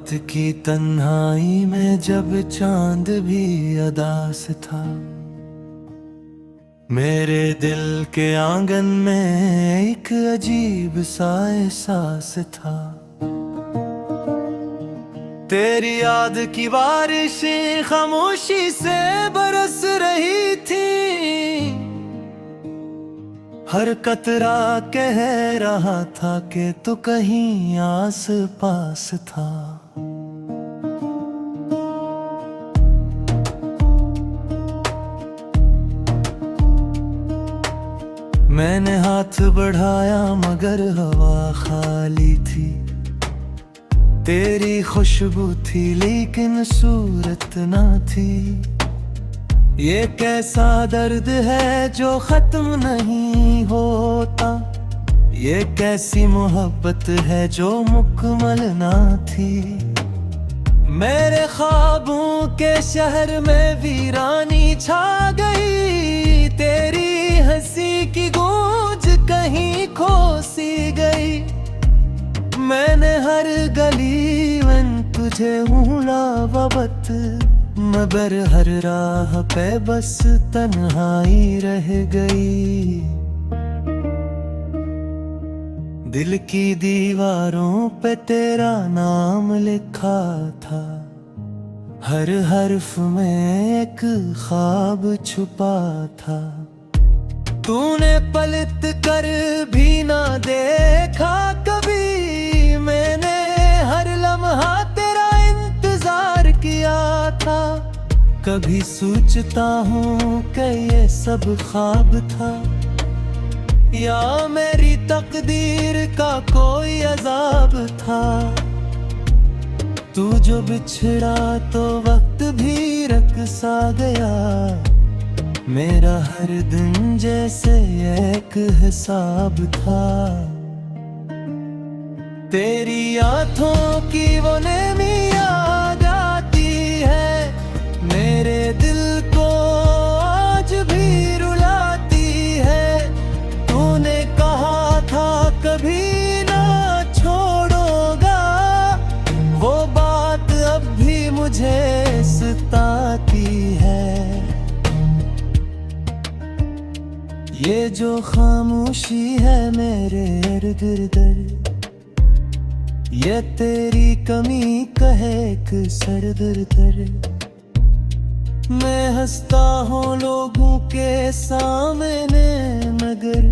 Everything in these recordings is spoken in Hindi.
रात की तन्हाई में जब चांद भी अदास था, मेरे दिल के आंगन में एक अजीब सा एहसास था। तेरी याद की बारिशें खामोशी से बरस रही थी, हर कतरा कह रहा था कि तू कहीं आस पास था। मैंने हाथ बढ़ाया मगर हवा खाली थी, तेरी खुशबू थी लेकिन सूरत ना थी। ये कैसा दर्द है जो खत्म नहीं होता, ये कैसी मोहब्बत है जो मुकम्मल ना थी। मेरे ख्वाबों के शहर में वीरानी छा गई, तेरी हंसी की गूंज कहीं खो सी गई। मैंने हर गली में तुझे ढूंढा वक्त, मगर हर राह पे बस तन्हाई रह गई। दिल की दीवारों पे तेरा नाम लिखा था, हर हर्फ में एक ख्वाब छुपा था। तूने पलट कर भी ना देखा कभी, मैंने हर लम्हा तेरा इंतजार किया था। कभी सोचता हूँ कि ये सब ख्वाब था, या मेरी तकदीर का कोई अजाब था। तू जो बिछड़ा तो वक्त भी रक़्सा गया, मेरा हर दिन जैसे एक हिसाब था। तेरी आँखों की वो नमी याद आती है, मेरे दिल को आज भी रुलाती है। तूने कहा था कभी ना छोड़ोगा, वो बात अब भी मुझे सताती है। ये जो खामोशी है मेरे इर्द गिर्द, ये तेरी कमी कहे एक सर दर। मैं हंसता हूँ लोगों के सामने, मगर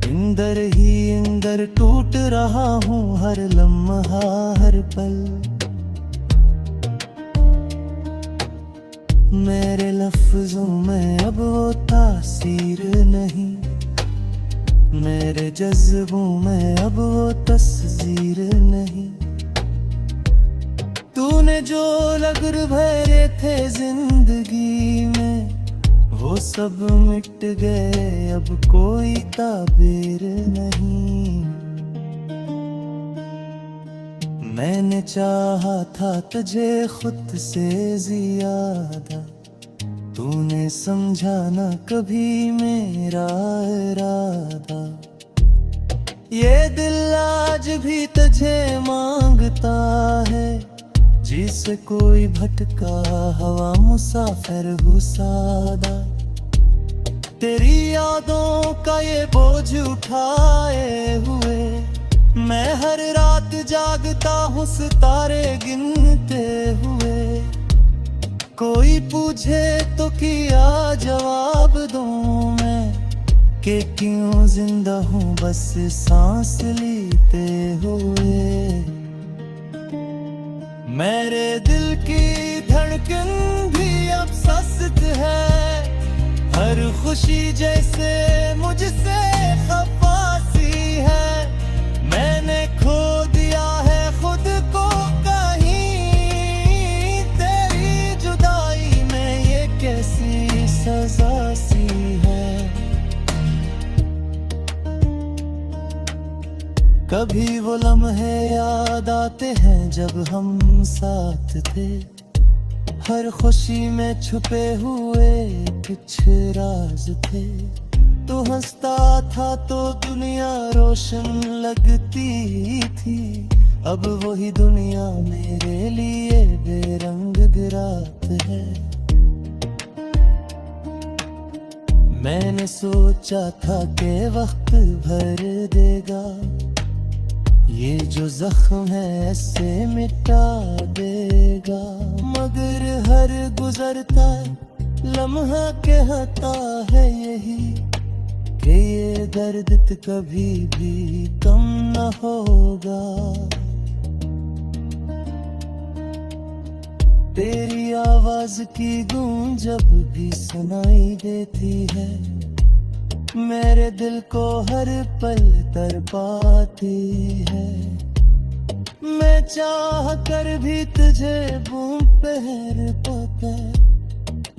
अंदर ही अंदर टूट रहा हूँ हर लम्हा हर पल। मेरे लफ्जों में अब वो तासीर नहीं, मेरे जज्बों में अब वो तस्वीर नहीं। तूने जो लगर भरे थे जिंदगी में, वो सब मिट गए अब कोई ताबीर नहीं। मैंने चाहा था तुझे खुद से ज्यादा, तूने समझा ना कभी मेरा इरादा। ये दिल आज भी तुझे मांगता है, जिसे कोई भटका हवा मुसाफिर हो सादा। तेरी यादों का ये बोझ उठाए हुए, मैं हर रात जागता हूँ सितारे गिनते हुए। कोई पूछे तो क्या जवाब दूं मैं, कि क्यों जिंदा हूँ बस सांस लेते हुए। मेरे दिल की धड़कन भी अब सस्त है, हर खुशी जैसे मुझसे खफासी है। मैंने खो दिया है खुद को कहीं, तेरी जुदाई में ये कैसी सजा सी है। कभी वो लम्हे याद आते हैं जब हम साथ थे, हर खुशी में छुपे हुए कुछ राज थे। तू हंसता था तो दुनिया रोशन लगती थी, अब वही दुनिया मेरे लिए बेरंग रात है। मैंने सोचा था कि वक्त भर देगा, ये जो जख्म है ऐसे मिटा देगा। मगर हर गुजरता लम्हा कहता है यही कि ये दर्द कभी भी कम न होगा। तेरी आवाज की गूंज जब भी सुनाई देती है, मेरे दिल को हर पल तड़पाती है। मैं चाह कर भी तुझे बूम पहर पाता,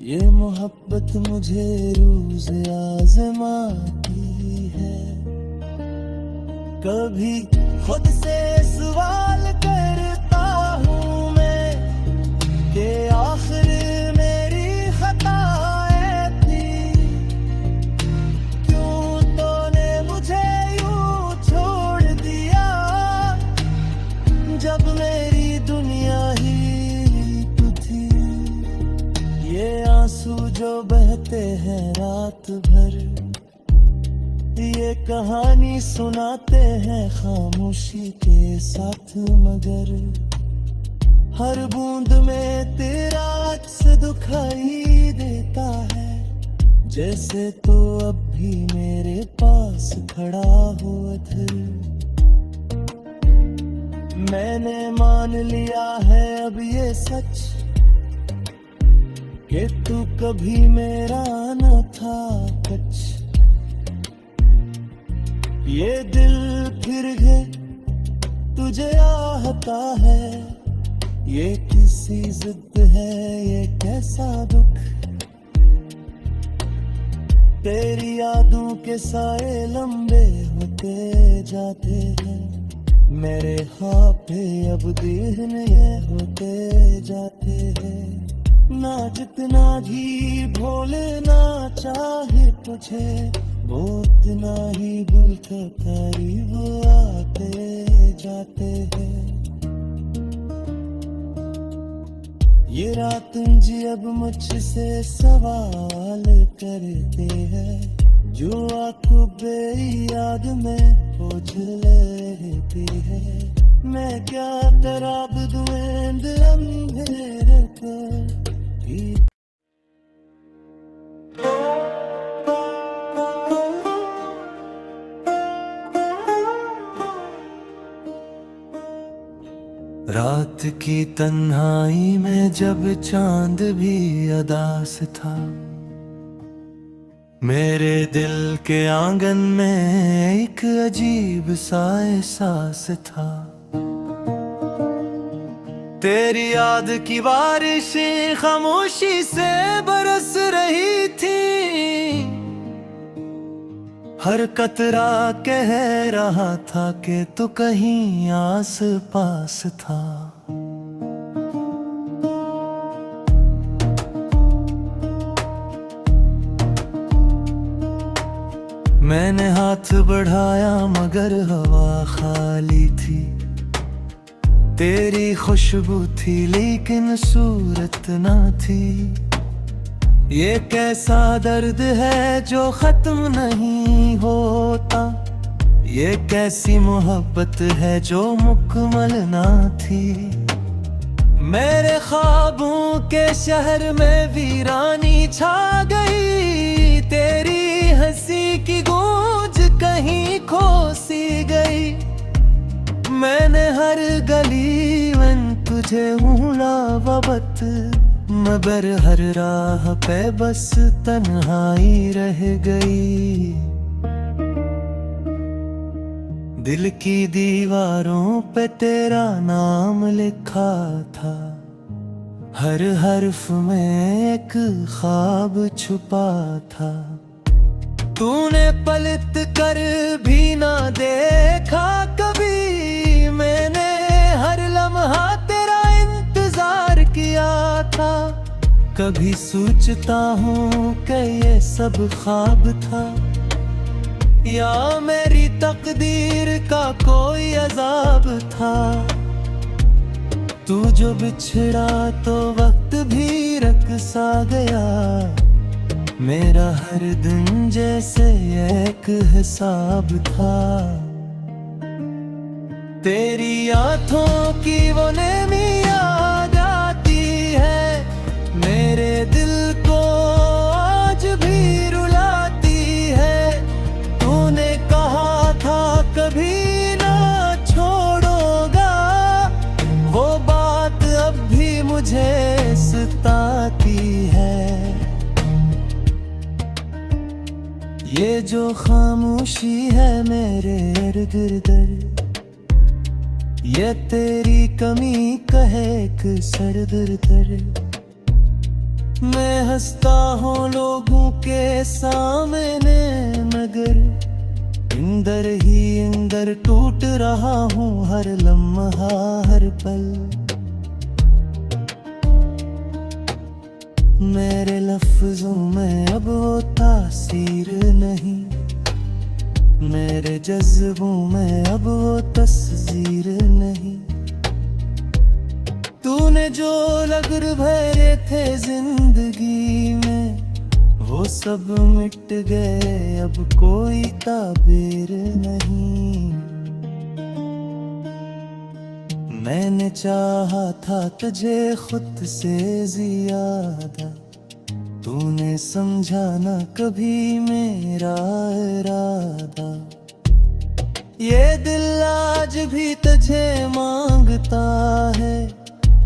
ये मोहब्बत मुझे रोज आजमाती है। कभी खुद से सवाल करता हूँ मैं कि आखिर मेरी खताएं थी, क्यों तूने मुझे यूं छोड़ दिया जब मेरी दुनिया ही तू थी। ये आंसू जो बहते हैं रात भर, ये कहानी सुनाते हैं खामोशी के साथ, मगर हर बूंद में तेरा अक्स दिखाई देता है, जैसे तो अब भी मेरे पास खड़ा हो अधर। मैंने मान लिया है अब ये सच कि तू कभी मेरा न था कच। ये दिल फिर है तुझे आहता है, ये किसी जिद है, ये कैसा दुख। तेरी यादों के साए लंबे होते जाते हैं, मेरे ख्वाब पे अब दिन ये होते जाते हैं। ना जितना भी भूलना चाहे तुझे, वो उतना ही भूल के करीब आते जाते हैं। ये रात जी अब मुझसे सवाल करते हैं, जो आंखों बेयाद में पूछ लेती है। मैं क्या तराब दूं अंधेरे को भी। रात की तन्हाई में जब चांद भी अदास था, मेरे दिल के आंगन में एक अजीब सा एहसास था। तेरी याद की बारिशें खामोशी से बरस रही थी, हर कतरा कह रहा था कि तू कहीं आस पास था। मैंने हाथ बढ़ाया मगर हवा खाली थी, तेरी खुशबू थी लेकिन सूरत ना थी। ये कैसा दर्द है जो खत्म नहीं होता, ये कैसी मोहब्बत है जो मुकम्मल ना थी। मेरे ख्वाबों के शहर में वीरानी छा गई, तेरी हंसी की गूंज कहीं खो सी गई। मैंने हर गली में तुझे ढूंढा वक्त, मगर हर राह पे बस तन्हाई रह गई। दिल की दीवारों पे तेरा नाम लिखा था, हर हर्फ में एक ख्वाब छुपा था। तूने पलट कर भी ना देखा कभी, मैंने हर लम्हा तेरा इंतजार किया था। कभी सोचता हूँ कि ये सब ख्वाब था, या मेरी तकदीर का कोई अजाब था। तू जो बिछड़ा तो वक्त भी रकसा गया। मेरा हर दिन जैसे एक हिसाब था। तेरी आंखों की वो नमी याद आती है, मेरे दिल को आज भी रुलाती है। तूने कहा था कभी ना छोड़ोगा, वो बात अब भी मुझे सताती है। ये जो खामोशी है मेरे इर्द गिर्द, ये तेरी कमी कहे एक सरदर। मैं हंसता हूँ लोगों के सामने, मगर अंदर ही अंदर टूट रहा हूँ हर लम्हा हर पल। मेरे लफ्जों में अब वो तासीर नहीं, मेरे जज्बों में अब वो तस्वीर नहीं। तूने जो लगर भरे थे जिंदगी में, वो सब मिट गए, अब कोई ताबीर नहीं। मैंने चाहा था तुझे खुद से ज्यादा, तूने समझा ना कभी मेरा इरादा। ये दिल आज भी तुझे मांगता है,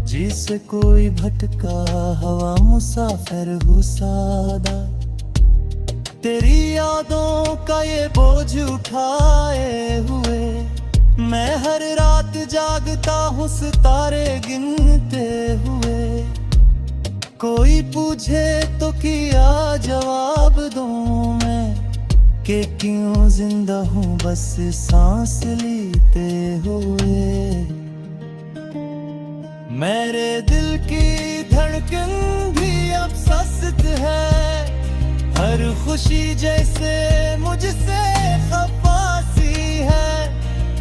जिसे कोई भटका हवा मुसाफिर हो सादा। तेरी यादों का ये बोझ उठाए हुए, मैं हर रात जागता हूँ सितारे गिनते हुए। कोई पूछे तो क्या जवाब दूं मैं, कि क्यों जिंदा हूँ बस सांस लेते हुए। मेरे दिल की धड़कन भी अब सस्त है, हर खुशी जैसे मुझसे खफासी है।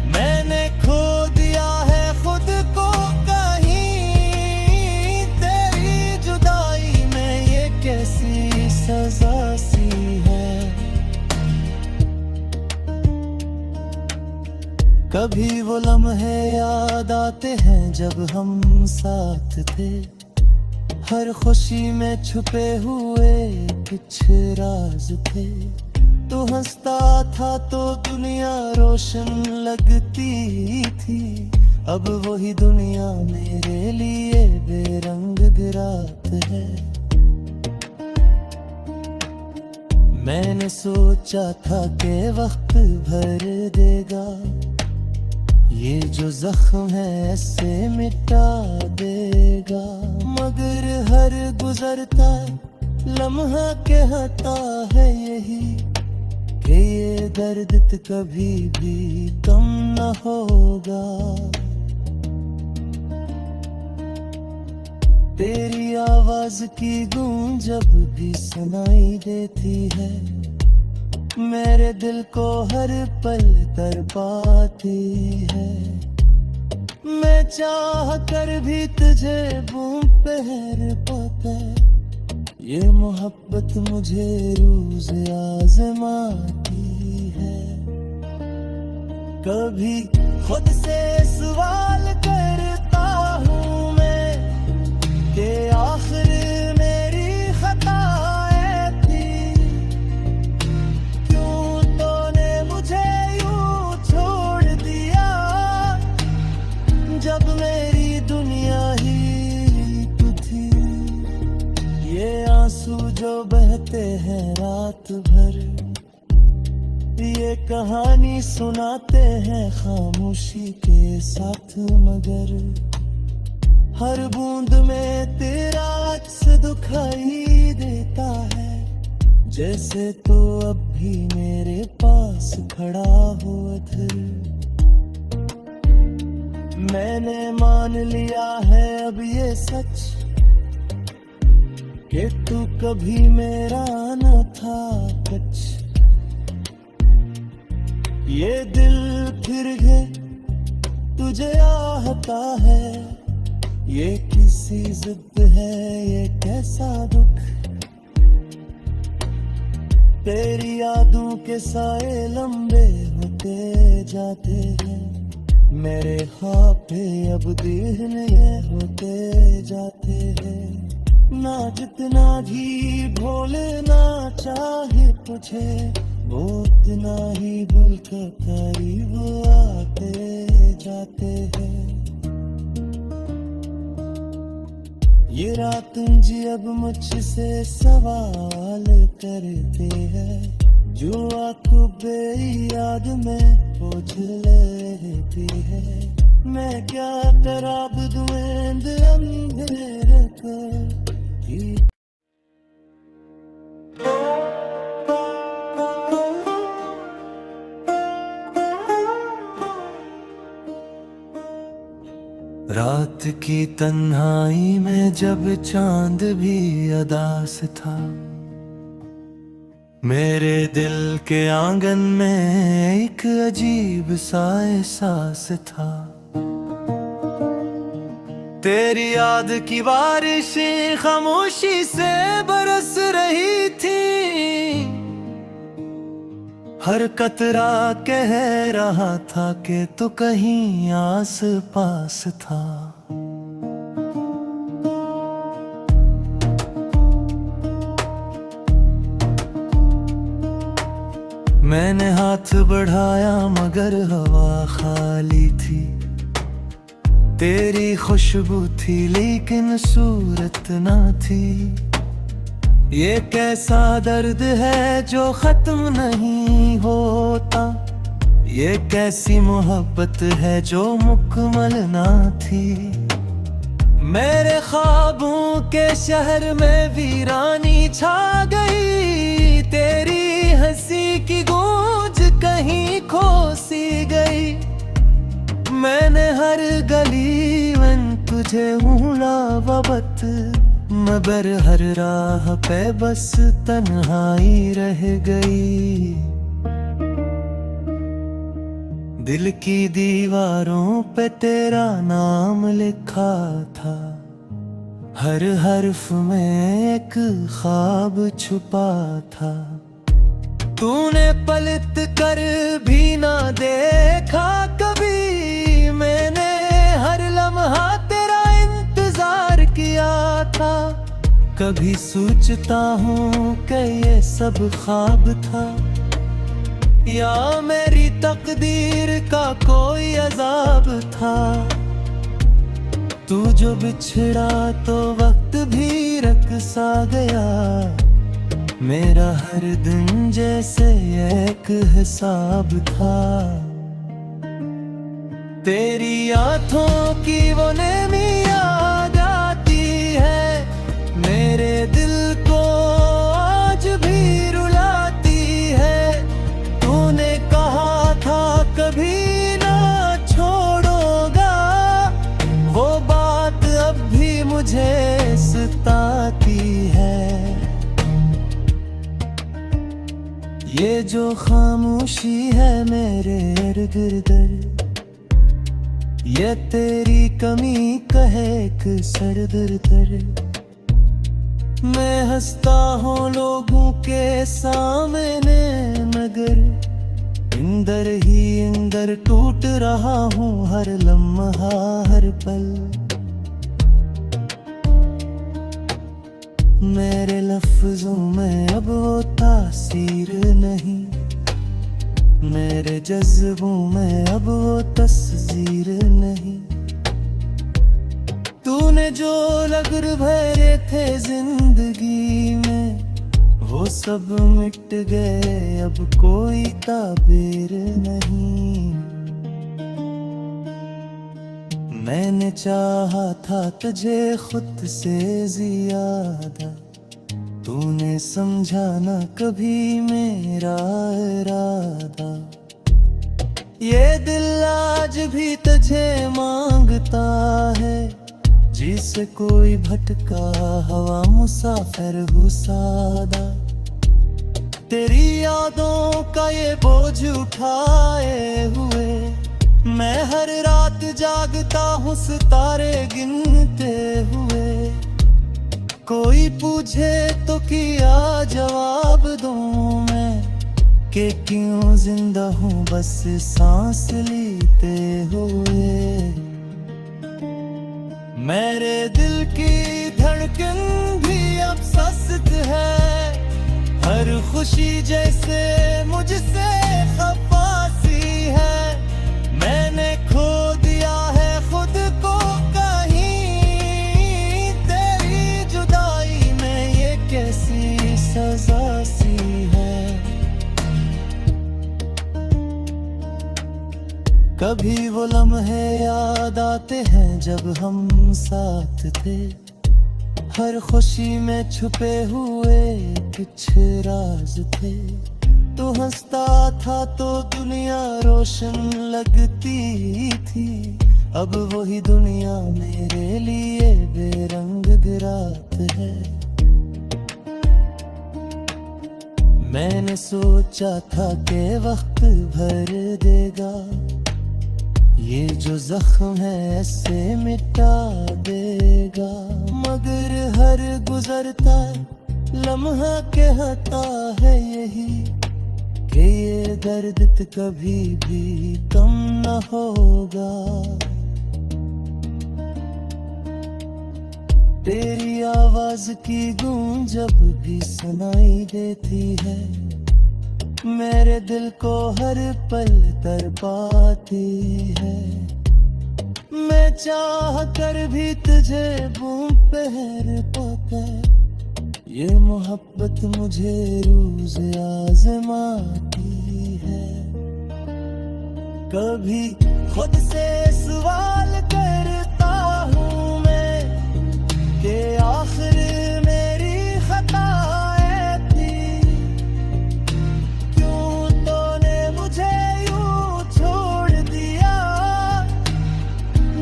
मैंने खो दिया है खुद को कहीं, तेरी जुदाई में ये कैसी सजा सी है। कभी वो लम्हे याद आते हैं जब हम साथ थे, हर खुशी में छुपे हुए कुछ राज थे। तू हंसता था तो दुनिया रोशन लगती थी, अब वही दुनिया मेरे लिए बेरंग रात है। मैंने सोचा था कि वक्त भर देगा, ये जो जख्म है ऐसे मिटा देगा। मगर हर गुजरता लम्हा कहता है यही, कि ये दर्द कभी भी कम न होगा। तेरी आवाज की गूंज जब भी सुनाई देती है, मेरे दिल को हर पल तड़पाती है। मैं चाह कर भी तुझे बूंद पहर पाता, ये मोहब्बत मुझे रोज आजमाती है। कभी खुद से सवाल करता हूँ मैं, कि आखिर मेरी खताएं थी, क्यों तूने मुझे यूं छोड़ दिया, जब मेरी दुनिया ही तू थी। ये आंसू जो बहते हैं रात भर, ये कहानी सुनाते हैं खामोशी के साथ। मगर हर बूंद में तेरा अक्स दिखाई देता है, जैसे तो अब भी मेरे पास खड़ा हो अधर। मैंने मान लिया है अब ये सच, कि तू कभी मेरा न था कुछ। ये दिल फिर है तुझे आहता है, ये किसी जिद है, ये कैसा दुख, तेरी यादों के साए लंबे होते जाते हैं, मेरे ख्वाब पे अब दिन ये होते जाते हैं। ना जितना भी भूलना चाहे तुझे, वो उतना ही भूल के करीब आते जाते हैं। ये रात जी अब मुझसे सवाल करते हैं, जो आंखों पे याद में बोझ लेती है। मैं क्या कराब दूं अंधेरे को, रात की तन्हाई में जब चांद भी अदास था, मेरे दिल के आंगन में एक अजीब सा एहसास था। तेरी याद की बारिशें खामोशी से बरस रही थी, हर कतरा कह रहा था कि तू कहीं आस पास था। मैंने हाथ बढ़ाया मगर हवा खाली थी, तेरी खुशबू थी लेकिन सूरत ना थी। ये कैसा दर्द है जो खत्म नहीं होता, ये कैसी मोहब्बत है जो मुकम्मल ना थी। मेरे ख्वाबों के शहर में वीरानी छा गई, तेरी हंसी की गूंज कहीं खो सी गई। मैंने हर गली में तुझे ढूंढा वक्त, मगर हर राह पे बस तन्हाई रह गई। दिल की दीवारों पे तेरा नाम लिखा था, हर हर्फ में एक ख्वाब छुपा था। तूने पलट कर भी ना देखा कभी, मैंने हर लम्हा तेरा इंतजार किया था। कभी सोचता हूँ कि ये सब ख्वाब था, या मेरी तकदीर का कोई अजाब था। तू जो बिछड़ा तो वक्त भी रकसा गया, मेरा हर दिन जैसे एक हिसाब था। तेरी आँखों की वो नमी याद आती है, मेरे दिल को आज भी रुलाती है। तूने कहा था कभी ना छोड़ोगा, वो बात अब भी मुझे सताती है। ये जो खामोशी है मेरे इर्द गिर्द, ये तेरी कमी कहे एक सर दर। मैं हंसता हूँ लोगों के सामने, मगर अंदर ही अंदर टूट रहा हूँ हर लम्हा हर पल। मेरे लफ्जों में अब वो तासीर नहीं, मेरे जज्बों में अब वो तस्वीर नहीं। तूने जो लगर भरे थे जिंदगी में, वो सब मिट गए अब कोई ताबीर नहीं। मैंने चाहा था तुझे खुद से ज्यादा, तूने समझा ना कभी मेरा इरादा। ये दिल आज भी तुझे मांगता है, जिसे कोई भटका हवा मुसाफिर हो सादा। तेरी यादों का ये बोझ उठाए हुए मैं हर रात जागता हूँ सितारे गिनते हुए। कोई पूछे तो क्या जवाब दूं मैं, कि क्यों जिंदा हूँ बस सांस लेते हुए। मेरे दिल की धड़कन भी अब सस्त है, हर खुशी जैसे मुझसे खफासी है। मैंने खो दिया है खुद को कहीं, तेरी जुदाई में ये कैसी सजा सी है। कभी वो लम्हे याद आते हैं जब हम साथ थे, हर खुशी में छुपे हुए कुछ राज थे। तू हंसता था तो दुनिया रोशन लगती थी, अब वही दुनिया मेरे लिए बेरंग रात है। मैंने सोचा था कि वक्त भर देगा, ये जो जख्म है ऐसे मिटा देगा। मगर हर गुजरता लम्हा कहता है यही, कि ये दर्द कभी भी कम न होगा। तेरी आवाज की गूंज जब भी सुनाई देती है, मेरे दिल को हर पल तड़पाती है। मैं चाह कर भी तुझे बूं पहर पाकर, ये मोहब्बत मुझे रोज आजमाती है। कभी खुद से सवाल करता हूँ मैं, कि आखिर मेरी खताएं थी, क्यों तूने मुझे यूं छोड़ दिया,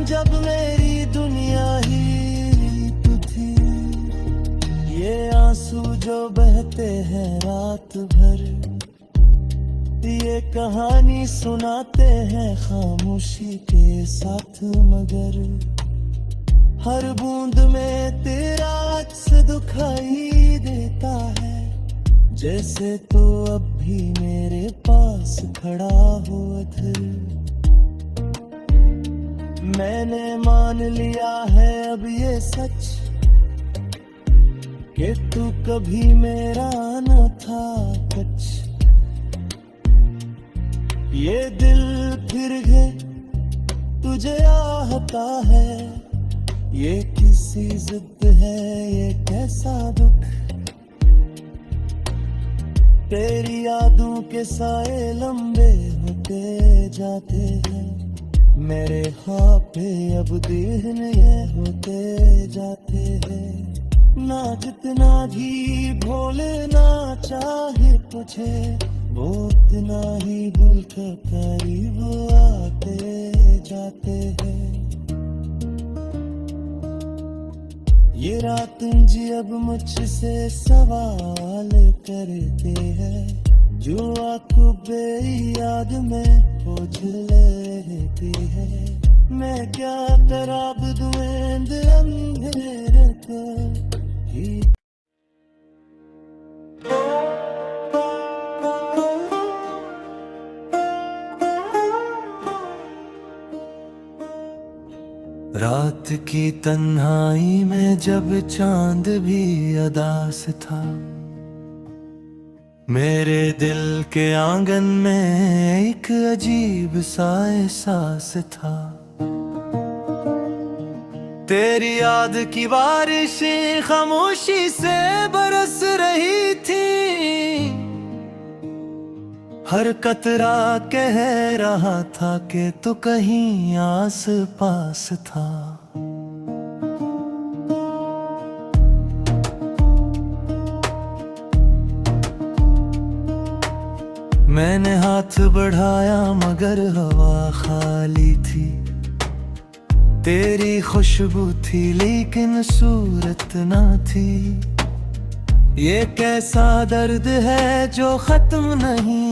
जब मेरी दुनिया ही तू थी। ये आंसू जो बहते हैं रात भर, ये कहानी सुनाते हैं खामोशी के साथ। मगर हर बूंद में तेरा अक्स दिखाई देता है, जैसे तो अब भी मेरे पास खड़ा हो अधर। मैंने मान लिया है अब ये सच, कि तू कभी मेरा न था कुछ। ये दिल फिर है तुझे आहता है, ये किसी जिद है ये कैसा दुख। तेरी यादों के साए लंबे होते जाते हैं, मेरे हाँ पे अब दिन ये होते जाते हैं। ना जितना भी भूलना चाहे तुझे, वो उतना ही भूल के करीब आते जाते हैं। ये रात जी अब मुझसे सवाल करते हैं, जो आंखों बेयाद में ओझल रहती है। मैं क्या कराब दूं अंधेरे को ही। रात की तन्हाई में जब चांद भी अदास था, मेरे दिल के आंगन में एक अजीब सा एहसास था। तेरी याद की बारिशें खामोशी से बरस रही थी, हर कतरा कह रहा था कि तू कहीं आस पास था। मैंने हाथ बढ़ाया मगर हवा खाली थी, तेरी खुशबू थी लेकिन सूरत ना थी। ये कैसा दर्द है जो खत्म नहीं